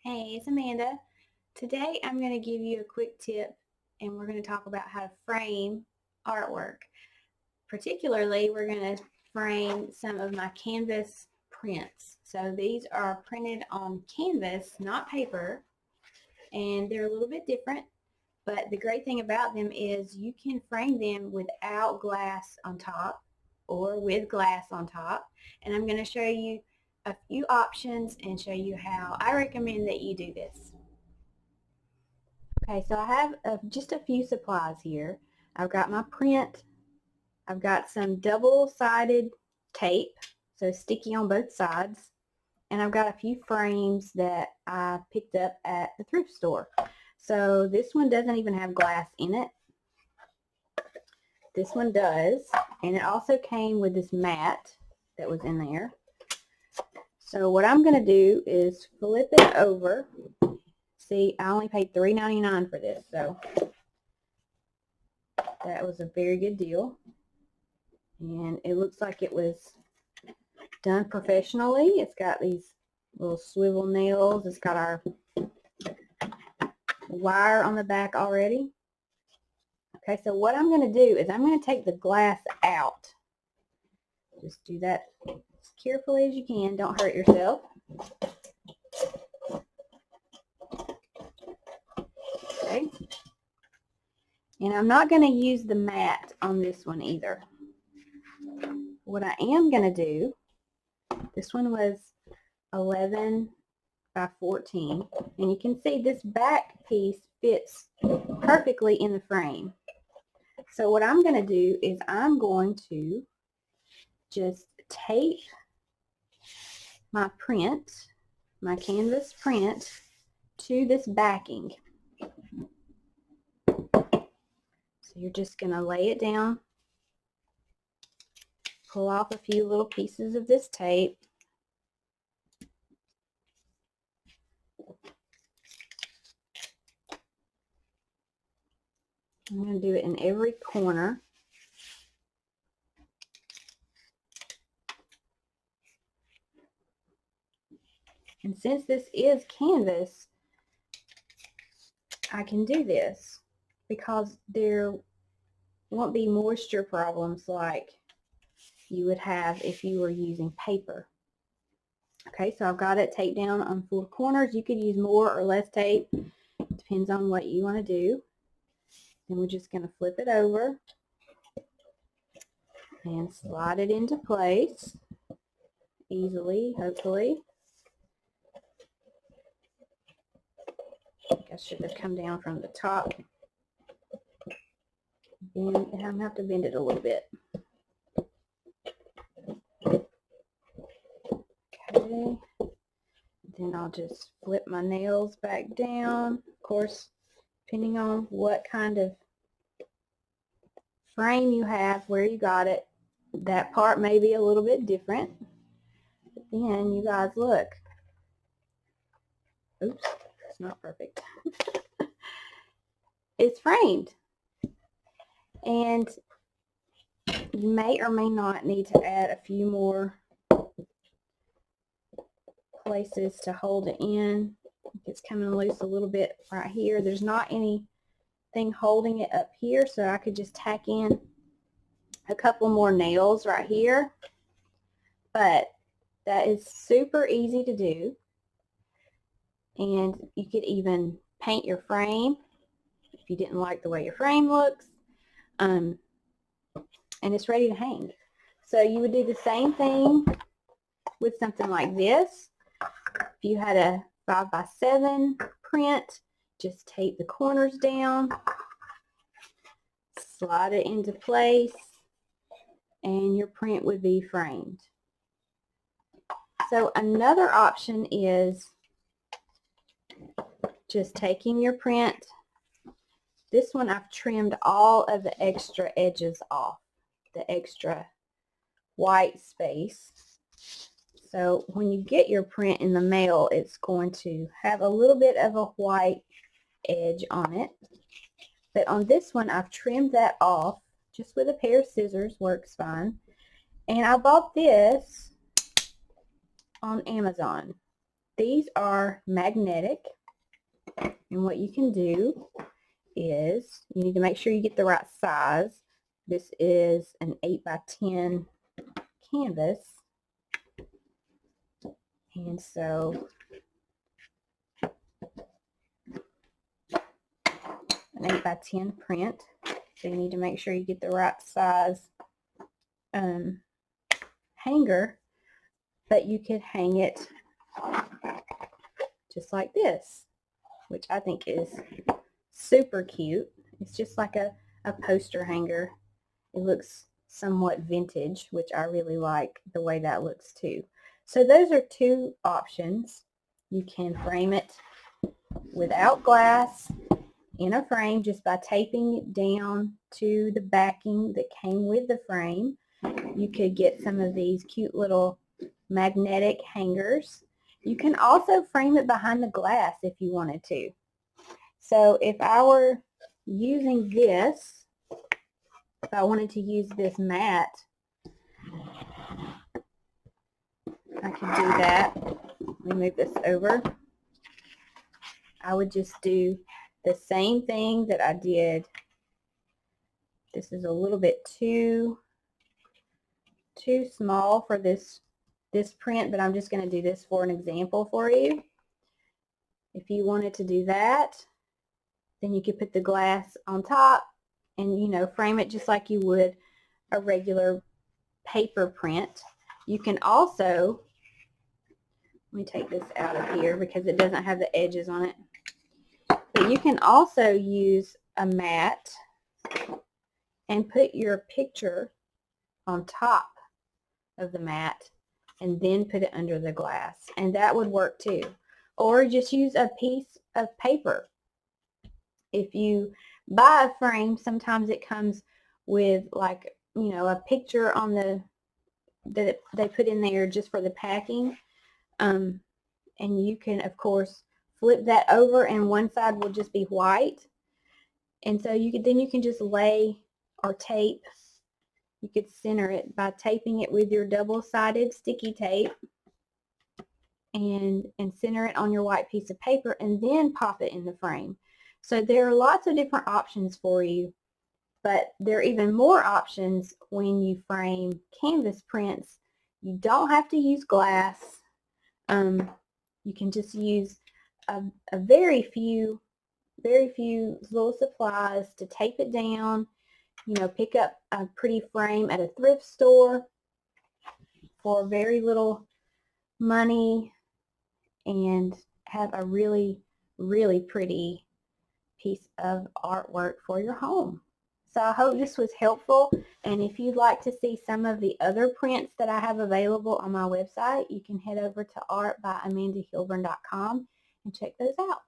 Hey, it's Amanda. Today I'm going to give you a quick tip and we're going to talk about how to frame artwork. Particularly, we're going to frame some of my canvas prints. So these are printed on canvas, not paper, and they're a little bit different, but the great thing about them is you can frame them without glass on top or with glass on top. And I'm going to show you a few options and show you how I recommend that you do this. Okay, so I have just a few supplies here. I've got my print. I've got some double-sided tape, so sticky on both sides. And I've got a few frames that I picked up at the thrift store. So this one doesn't even have glass in it. This one does. And it also came with this mat that was in there. So what I'm going to do is flip it over. See, I only paid $3.99 for this, so that was a very good deal. And it looks like it was done professionally. It's got these little swivel nails. It's got our wire on the back already. Okay, so what I'm going to do is I'm going to take the glass out. Just do that as carefully as you can. Don't hurt yourself. Okay. And I'm not going to use the mat on this one either. What I am going to do, this one was 11 by 14, and you can see this back piece fits perfectly in the frame. So what I'm going to do is I'm going to just tape my print, my canvas print, to this backing. So you're just going to lay it down, pull off a few little pieces of this tape, I'm going to do it in every corner. And since this is canvas, I can do this because there won't be moisture problems like you would have if you were using paper. Okay, so I've got it taped down on 4 corners. You could use more or less tape. Depends on what you want to do. Then we're just going to flip it over and slide it into place easily, hopefully. I should have come down from the top. And I'm going to have to bend it a little bit. Okay. Then I'll just flip my nails back down. Of course, depending on what kind of frame you have, where you got it, that part may be a little bit different. But then you guys look. Oops, it's not perfect. It's framed. And you may or may not need to add a few more places to hold it in. It's coming loose a little bit right here. There's not anything holding it up here, so I could just tack in a couple more nails right here. But that is super easy to do. And you could even paint your frame if you didn't like the way your frame looks. And it's ready to hang. So you would do the same thing with something like this. If you had a 5x7 print, just tape the corners down, slide it into place, and your print would be framed. So another option is just taking your print. This one I've trimmed all of the extra edges off, the extra white space. So when you get your print in the mail, it's going to have a little bit of a white edge on it. But on this one, I've trimmed that off just with a pair of scissors, works fine. And I bought this on Amazon. these are magnetic, and what you can do is you need to make sure you get the right size. This is an 8x10 canvas, and so an 8x10 print. So you need to make sure you get the right size hanger, but you could hang it just like this, which I think is super cute. It's just like a poster hanger. It looks somewhat vintage, which I really like the way that looks too. So those are two options. You can frame it without glass in a frame just by taping it down to the backing that came with the frame. You could get some of these cute little magnetic hangers. You can also frame it behind the glass if you wanted to. So if I were using this, if I wanted to use this mat, I could do that. Let me move this over. I would just do the same thing that I did. This is a little bit too small for this print, but I'm just going to do this for an example for you. If you wanted to do that, then you could put the glass on top and, you know, frame it just like you would a regular paper print. You can also, let me take this out of here because it doesn't have the edges on it. But you can also use a mat and put your picture on top of the mat and then put it under the glass, and that would work too. Or just use a piece of paper. If you buy a frame, sometimes it comes with, like, you know, a picture on the that they put in there just for the packing, and you can of course flip that over and one side will just be white, and so you can just lay or tape. You could center it by taping it with your double-sided sticky tape and center it on your white piece of paper and then pop it in the frame. So there are lots of different options for you, but there are even more options when you frame canvas prints. You don't have to use glass. You can just use a very few little supplies to tape it down. You know, pick up a pretty frame at a thrift store for very little money and have a really, really pretty piece of artwork for your home. So I hope this was helpful, and if you'd like to see some of the other prints that I have available on my website, you can head over to artbyamandahilburn.com and check those out.